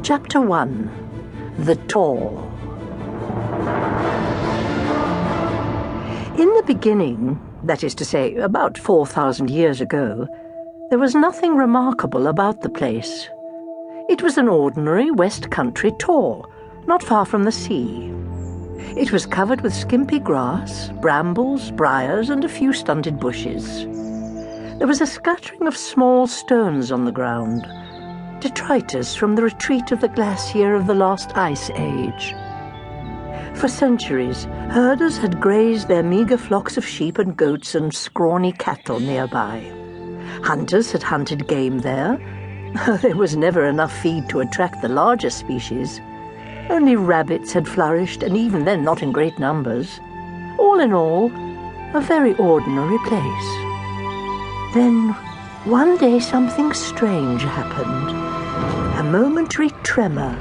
Chapter 1. The Tor. In the beginning, that is to say, about 4,000 years ago, there was nothing remarkable about the place. It was an ordinary West Country tor, not far from the sea. It was covered with skimpy grass, brambles, briars, and a few stunted bushes. There was a scattering of small stones on the ground, detritus from the retreat of the glacier of the last ice age. For centuries, herders had grazed their meagre flocks of sheep and goats and scrawny cattle nearby. Hunters had hunted game there. There was never enough feed to attract the larger species. Only rabbits had flourished, and even then not in great numbers. All in all, a very ordinary place. Then, one day something strange happened. A momentary tremor,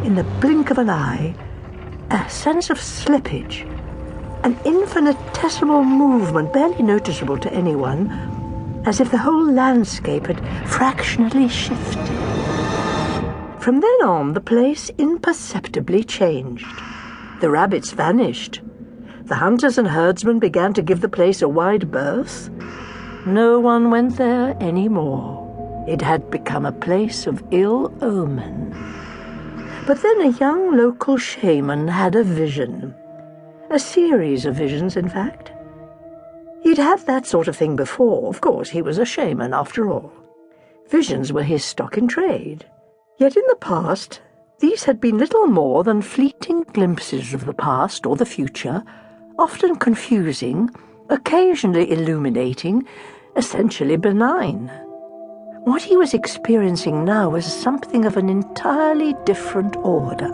in the blink of an eye, a sense of slippage, an infinitesimal movement barely noticeable to anyone, as if the whole landscape had fractionally shifted. From then on, the place imperceptibly changed. The rabbits vanished. The hunters and herdsmen began to give the place a wide berth. No one went there any more. It had become a place of ill omen. But then a young local shaman had a vision. A series of visions, in fact. He'd had that sort of thing before. Of course, he was a shaman, after all. Visions were his stock in trade. Yet in the past, these had been little more than fleeting glimpses of the past or the future, often confusing, occasionally illuminating, essentially benign. What he was experiencing now was something of an entirely different order.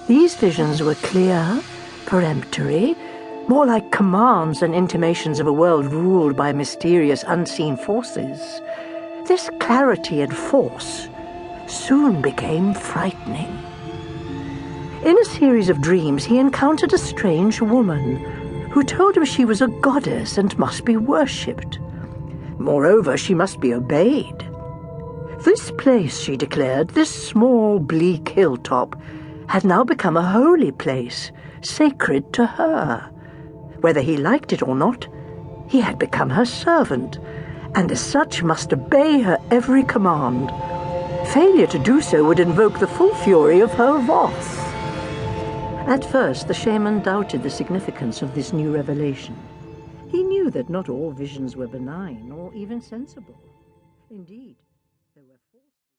These visions were clear, peremptory, more like commands than intimations of a world ruled by mysterious unseen forces. This clarity and force soon became frightening. In a series of dreams, he encountered a strange woman who told him she was a goddess and must be worshipped. Moreover, she must be obeyed. This place, she declared, this small, bleak hilltop, had now become a holy place, sacred to her. Whether he liked it or not, he had become her servant, and as such must obey her every command. Failure to do so would invoke the full fury of her wrath. At first, the shaman doubted the significance of this new revelation. He knew that not all visions were benign or even sensible. Indeed,